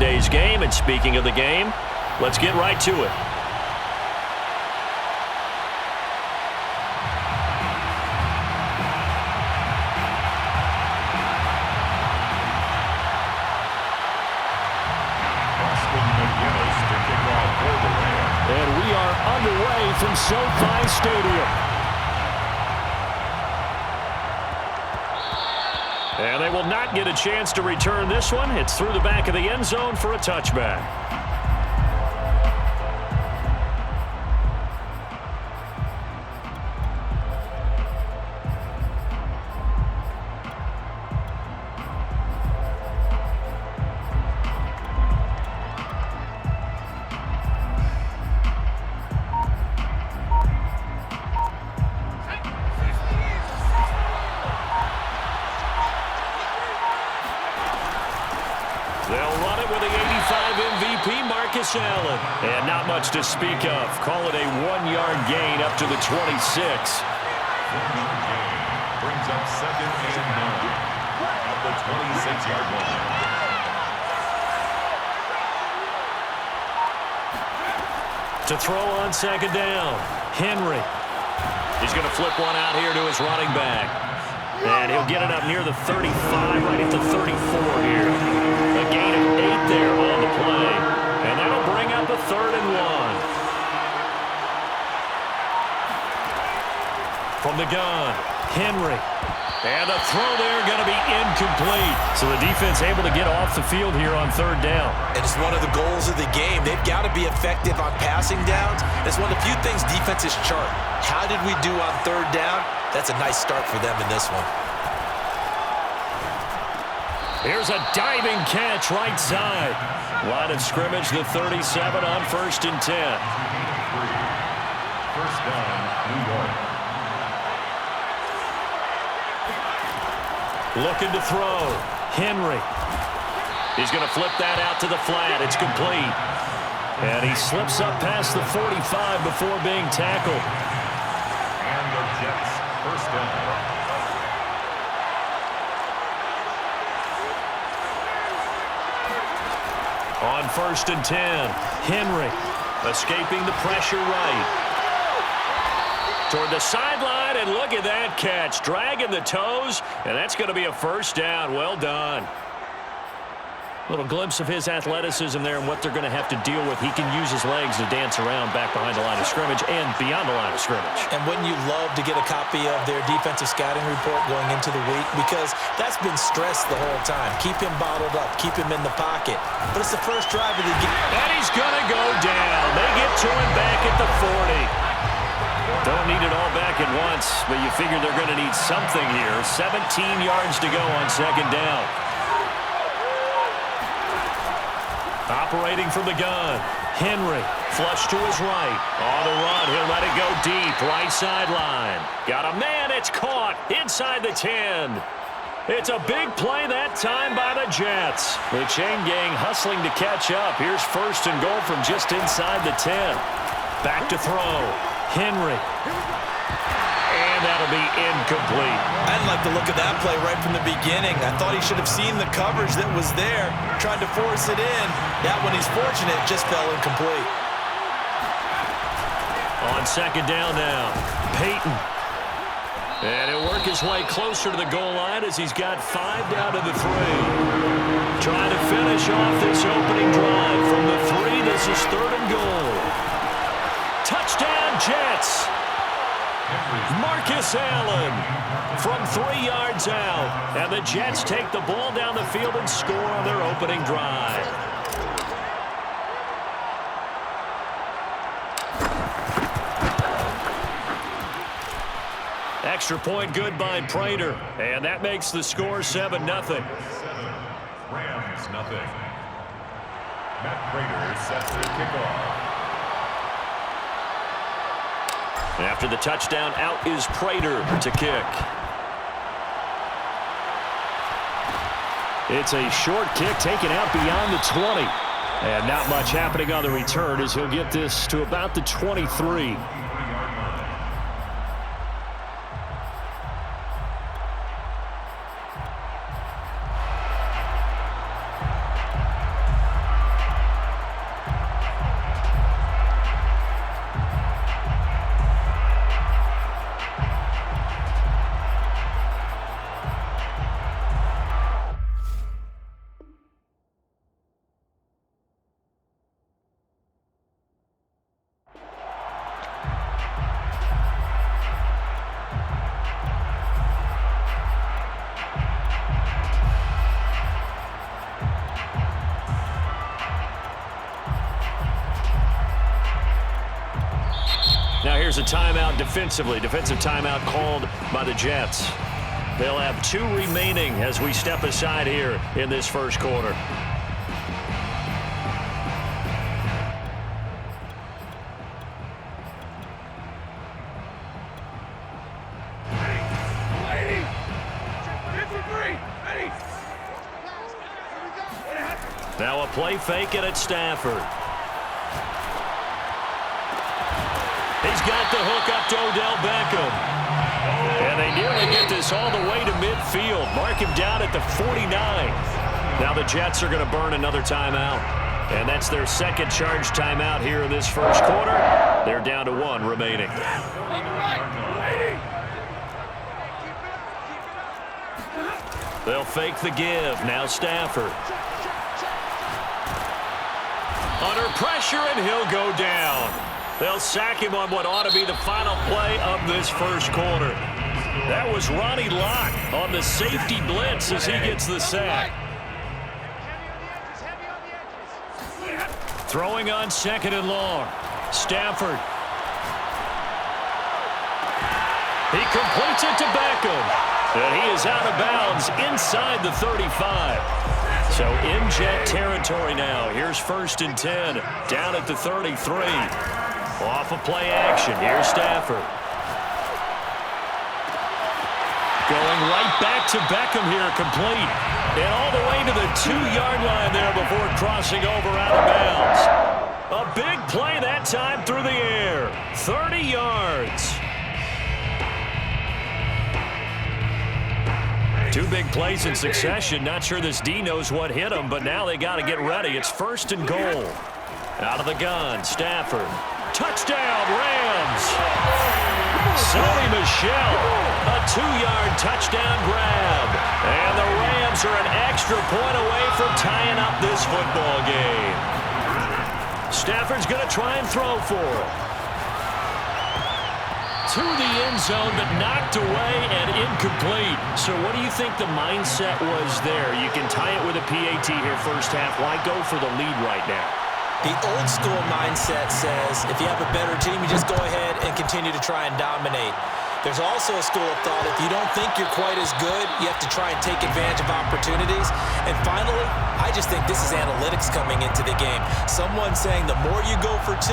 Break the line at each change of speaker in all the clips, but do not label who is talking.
today's game. And speaking of the game, let's get right to it. And we are underway from SoFi Stadium. And they will not get a chance to return this one. It's through the back of the end zone for a touchback. They'll run it with the 85 MVP, Marcus Allen. And not much to speak of. Call it a 1-yard gain up to the 26.
Brings up 2nd and 9 at the 26-yard line.
To throw on 2nd down, Henry. He's going to flip one out here to his running back. And he'll get it up near the 35, right at the 34 here. A gain of 8 there on the play. And that'll bring up a 3rd and 1. From the gun, Henry. And the throw there going to be incomplete. So the defense able to get off the field here on 3rd down.
And it's one of the goals of the game. They've got to be effective on passing downs. It's one of the few things defenses chart. How did we do on 3rd down? That's a nice start for them in this one.
Here's a diving catch right side. Line of scrimmage, the 37 on 1st and 10.
1st down, New York.
Looking to throw. Henry. He's going to flip that out to the flat. It's complete. And he slips up past the 45 before being tackled.
And the Jets, 1st down.
On 1st and 10, Henry escaping the pressure right. Toward the sideline, and look at that catch. Dragging the toes, and that's going to be a 1st down. Well done. Little glimpse of his athleticism there and what they're going to have to deal with. He can use his legs to dance around back behind the line of scrimmage and beyond the line of scrimmage.
And wouldn't you love to get a copy of their defensive scouting report going into the week? Because that's been stressed the whole time. Keep him bottled up. Keep him in the pocket. But it's the first drive of the game.
And he's going to go down. They get to him back at the 40. Don't need it all back at once, but you figure they're going to need something here. 17 yards to go on 2nd down. Operating from the gun, Henry, flush to his right. On the run, he'll let it go deep, right sideline. Got a man, it's caught inside the 10. It's a big play that time by the Jets. The chain gang hustling to catch up. Here's 1st and goal from just inside the 10. Back to throw, Henry. And that'll be incomplete.
I didn't like the look of that play right from the beginning. I thought he should have seen the coverage that was there, tried to force it in. That one, he's fortunate, just fell incomplete.
On 2nd down now, Peyton. And he'll work his way closer to the goal line as he's got 5 down to the 3. Trying to finish off this opening drive from the 3. This is 3rd and goal. Touchdown, Jets. Marcus Allen from 3 yards out. And the Jets take the ball down the field and score on their opening drive. Extra point good by Prater. And that makes the score 7-0.
Rams, nothing. Matt Prater is set for the kickoff.
After the touchdown, out is Prater to kick. It's a short kick taken out beyond the 20. And not much happening on the return as he'll get this to about the 23. there's a timeout defensively. Defensive timeout called by the Jets. They'll have 2 remaining as we step aside here in this first quarter. Now a play fake it at Stafford. He's got the hook up to Odell Beckham. And they nearly get this all the way to midfield. Mark him down at the 49. Now the Jets are going to burn another timeout. And that's their second charge timeout here in this first quarter. They're down to 1 remaining. They'll fake the give. Now Stafford. Under pressure, and he'll go down. They'll sack him on what ought to be the final play of this first quarter. That was Ronnie Lott on the safety blitz as he gets the sack. Throwing on 2nd and long. Stafford. He completes it to Beckham. And he is out of bounds inside the 35. So in Jet territory now. Here's 1st and 10. Down at the 33. Off of play action. Here's Stafford. Going right back to Beckham here, complete. And all the way to the 2-yard line there before crossing over out of bounds. A big play that time through the air. 30 yards. 2 big plays in succession. Not sure this D knows what hit him, but now they got to get ready. It's 1st and goal. Out of the gun, Stafford. Touchdown, Rams. Sony Michel, a 2-yard touchdown grab. And the Rams are an extra point away from tying up this football game. Stafford's going to try and throw for it. To the end zone, but knocked away and incomplete. So what do you think the mindset was there? You can tie it with a PAT here first half. Why go for the lead right now?
The old school mindset says if you have a better team, you just go ahead and continue to try and dominate. There's also a school of thought, if you don't think you're quite as good, you have to try and take advantage of opportunities. And finally, I just think this is analytics coming into the game. Someone saying the more you go for 2,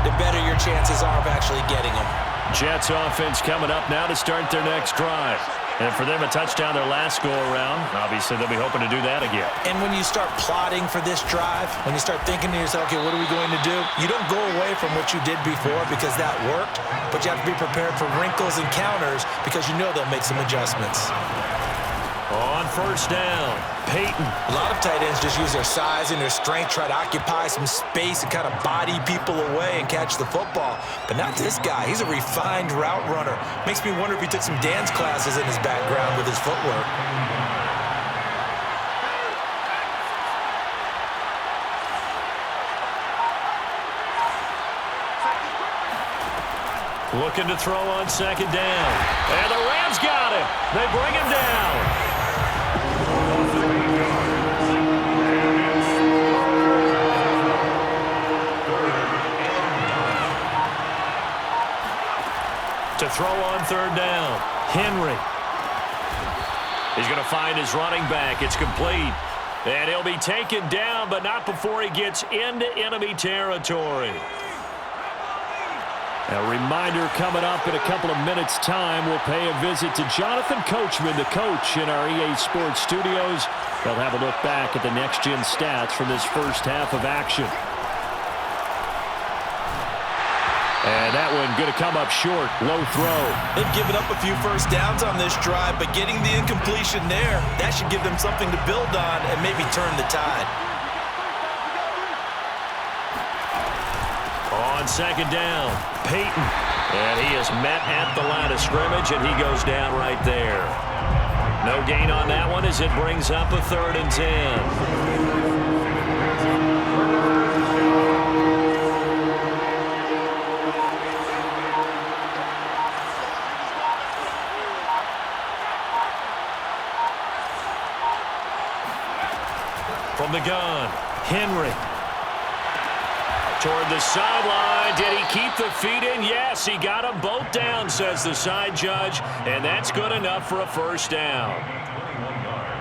the better your chances are of actually getting them.
Jets offense coming up now to start their next drive. And for them, a touchdown their last go-around. Obviously, they'll be hoping to do that again.
And when you start plotting for this drive, when you start thinking to yourself, okay, what are we going to do? You don't go away from what you did before because that worked, but you have to be prepared for wrinkles and counters because you know they'll make some adjustments.
On 1st down, Peyton.
A lot of tight ends just use their size and their strength, try to occupy some space and kind of body people away and catch the football. But not this guy. He's a refined route runner. Makes me wonder if he took some dance classes in his background with his footwork.
Looking to throw on 2nd down. And the Rams got him. They bring him down. To throw on 3rd down, Henry. He's going to find his running back. It's complete. And he'll be taken down, but not before he gets into enemy territory. A reminder coming up in a couple of minutes' time. We'll pay a visit to Jonathan Coachman, the coach in our EA Sports studios. They'll have a look back at the next-gen stats from this first half of action. And that one going to come up short. Low throw.
They've given up a few first downs on this drive, but getting the incompletion there, that should give them something to build on and maybe turn the tide.
On 2nd down, Peyton. And he is met at the line of scrimmage, and he goes down right there. No gain on that one as it brings up a 3rd and 10. From the gun, Henry. Toward the sideline. Did he keep the feet in? Yes, he got them both down, says the side judge, and that's good enough for a first down.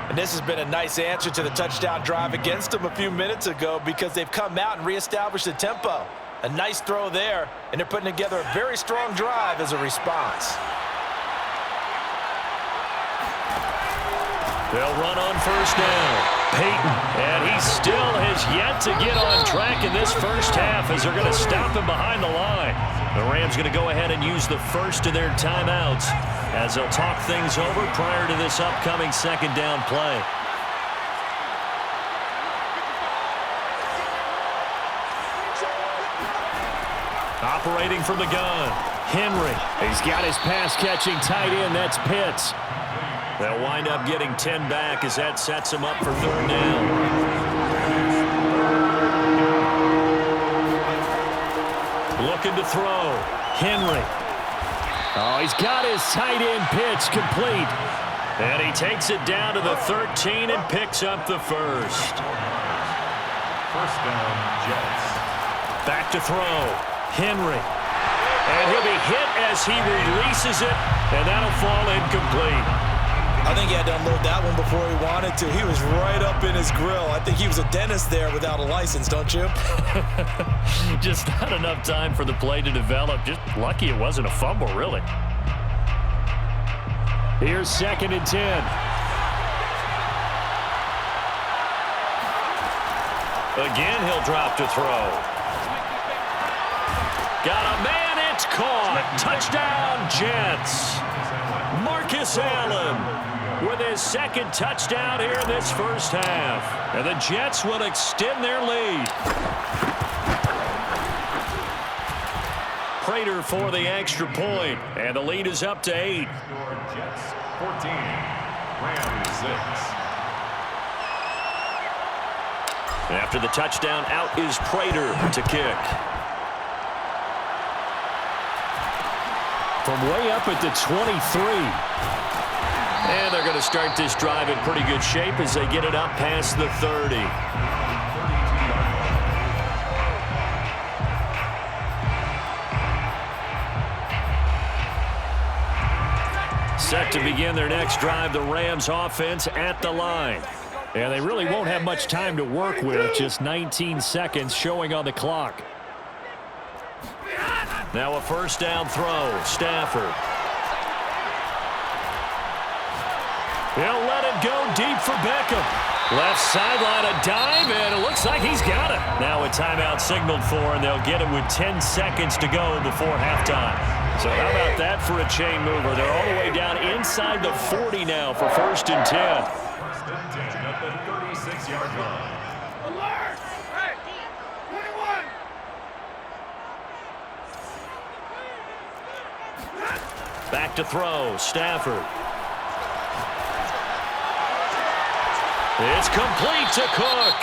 And this has been a nice answer to the touchdown drive against them a few minutes ago because they've come out and reestablished the tempo. A nice throw there, and they're putting together a very strong drive as a response.
They'll run on first down. Peyton, and he still has yet to get on track in this first half as they're going to stop him behind the line. The Rams going to go ahead and use the first of their timeouts as they'll talk things over prior to this upcoming second down play. Operating from the gun, Henry. He's got his pass-catching tight end. That's Pitts. They'll wind up getting 10 back as that sets him up for third down. Looking to throw. Henry. Oh, he's got his tight end pitch complete. And he takes it down to the 13 and picks up the first.
First down, Jets.
Back to throw. Henry. And he'll be hit as he releases it, and that'll fall incomplete.
I think he had to unload that one before he wanted to. He was right up in his grill. I think he was a dentist there without a license, don't you?
Just not enough time for the play to develop. Just lucky it wasn't a fumble, really. Here's 2nd and 10. Again, he'll drop to throw. Got a man, it's caught. Touchdown, Jets. Marcus Allen with his second touchdown here in this first half. And the Jets will extend their lead. Prater for the extra point, and the lead is up to 8.
Jets 14, Rams 6.
After the touchdown, out is Prater to kick. From way up at the 23. And they're going to start this drive in pretty good shape as they get it up past the 30. Set to begin their next drive, the Rams offense at the line. And they really won't have much time to work with, just 19 seconds showing on the clock. Now a first down throw, Stafford. He'll let it go deep for Beckham. Left sideline, a dive, and it looks like he's got it. Now a timeout signaled for, and they'll get it with 10 seconds to go before halftime. So how about that for a chain mover? They're all the way down inside the 40 now for 1st and 10.
First and 10 at the 36-yard line.
Alert! Hey, 21!
Back to throw, Stafford. It's complete to Cook.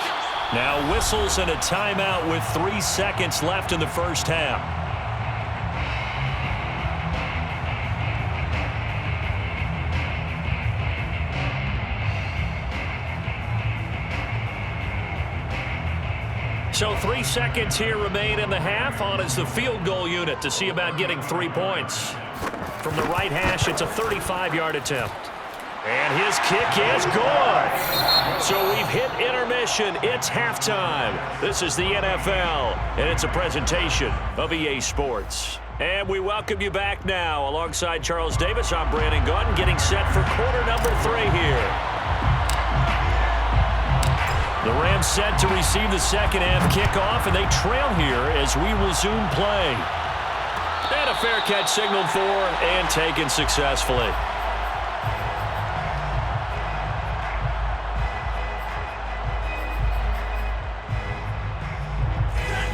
Now whistles and a timeout with 3 seconds left in the first half. So 3 seconds here remain in the half. On is the field goal unit to see about getting 3 points. From the right hash, it's a 35-yard attempt. And his kick is good. So we've hit intermission. It's halftime. This is the NFL, and it's a presentation of EA Sports. And we welcome you back now. Alongside Charles Davis, I'm Brandon Gunn, getting set for quarter number 3 here. The Rams set to receive the second half kickoff, and they trail here as we resume play. And a fair catch signaled for and taken successfully.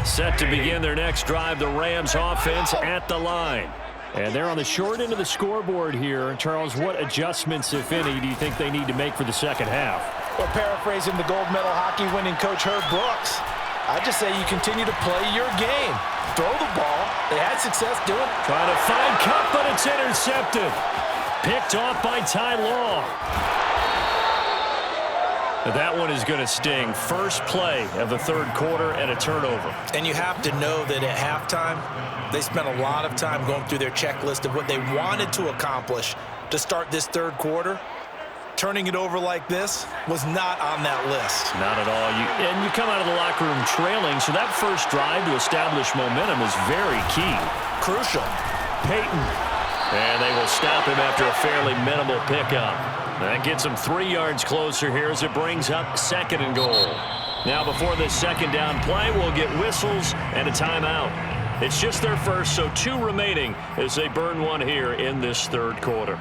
Set to begin their next drive, the Rams offense at the line. And they're on the short end of the scoreboard here. Charles, what adjustments, if any, do you think they need to make for the second half?
Well, paraphrasing the gold medal hockey winning coach Herb Brooks, I just say you continue to play your game. Throw the ball. They had success doing it.
Trying to find Cup, but it's intercepted. Picked off by Ty Law. That one is going to sting. First play of the third quarter and a turnover.
And you have to know that at halftime, they spent a lot of time going through their checklist of what they wanted to accomplish to start this third quarter. Turning it over like this was not on that list.
Not at all. And you come out of the locker room trailing, so that first drive to establish momentum is very key.
Crucial.
Peyton. And they will stop him after a fairly minimal pickup. That gets him 3 yards closer here as it brings up second and goal. Now before this second down play, we'll get whistles and a timeout. It's just their first, so 2 remaining as they burn one here in this third quarter.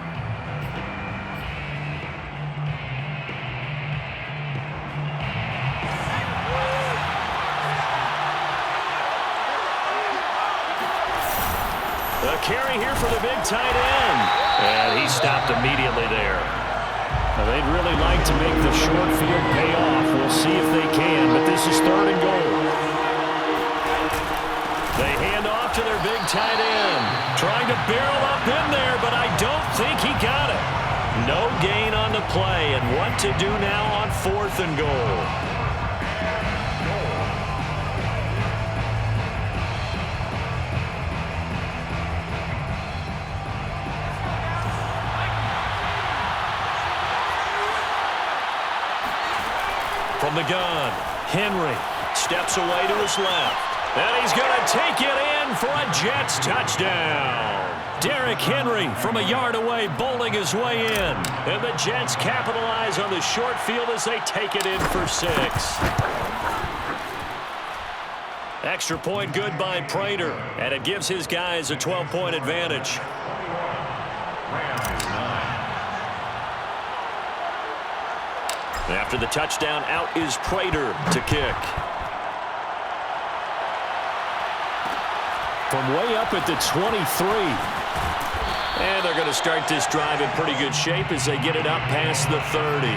A carry here for the big tight end. And he stopped immediately there. Now, they'd really like to make the short field pay off. We'll see if they can, but this is third and goal. They hand off to their big tight end. Trying to barrel up in there, but I don't think he got it. No gain on the play, and what to do now on fourth and goal. From the gun, Henry steps away to his left. And he's going to take it in for a Jets touchdown. Derrick Henry from a yard away bowling his way in. And the Jets capitalize on the short field as they take it in for 6. Extra point good by Prater. And it gives his guys a 12-point advantage. After the touchdown, out is Prater to kick. From way up at the 23. And they're going to start this drive in pretty good shape as they get it up past the 30.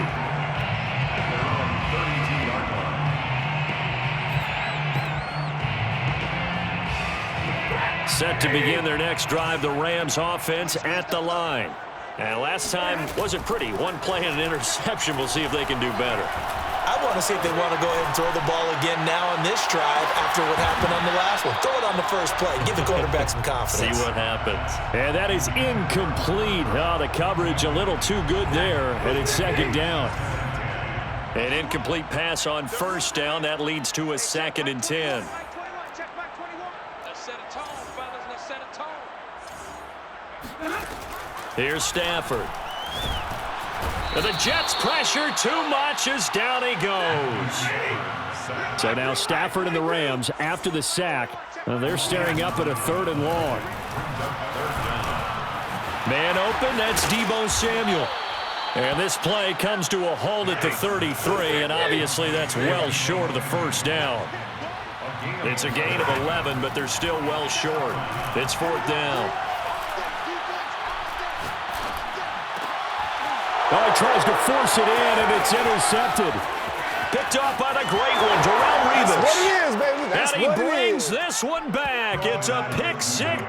Set to begin their next drive, the Rams offense at the line. And last time wasn't pretty. One play and an interception. We'll see if they can do better.
I want to see if they want to go ahead and throw the ball again now on this drive after what happened on the last one. Throw it on the first play. Give the quarterback some confidence.
See what happens. And that is incomplete. Oh, the coverage a little too good there. And it's second down. An incomplete pass on first down. That leads to a 2nd and 10. Here's Stafford. And the Jets pressure too much as down he goes. So now Stafford and the Rams after the sack. They're staring up at a 3rd and long. Man open, that's Deebo Samuel. And this play comes to a halt at the 33, and obviously that's well short of the first down. It's a gain of 11, but they're still well short. It's 4th down. Oh, he tries to force it in, and it's intercepted. Picked off by the great one, Darrelle Revis.
That's what it is, baby. That's
and he
what
brings
it is.
this one back. It's a pick 6.